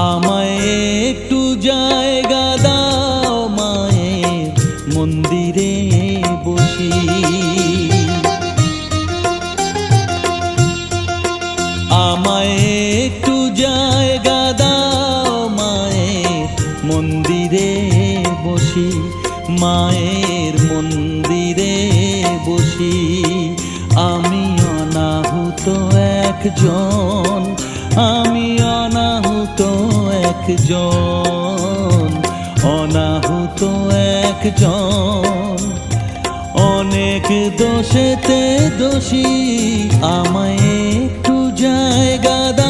আমায় একটু জায়গা দাও মায়ের মন্দিরে বসি। আমায় একটু জায়গা দাও মায়ের মন্দিরে বসি, মায়ের মন্দিরে বসি। আমি অনাহুত একজন, আমি অনাহুত একজন, অনাহুত একজন। অনেক দোষেতে দোষী, আমায় একটু জায়গা দাও।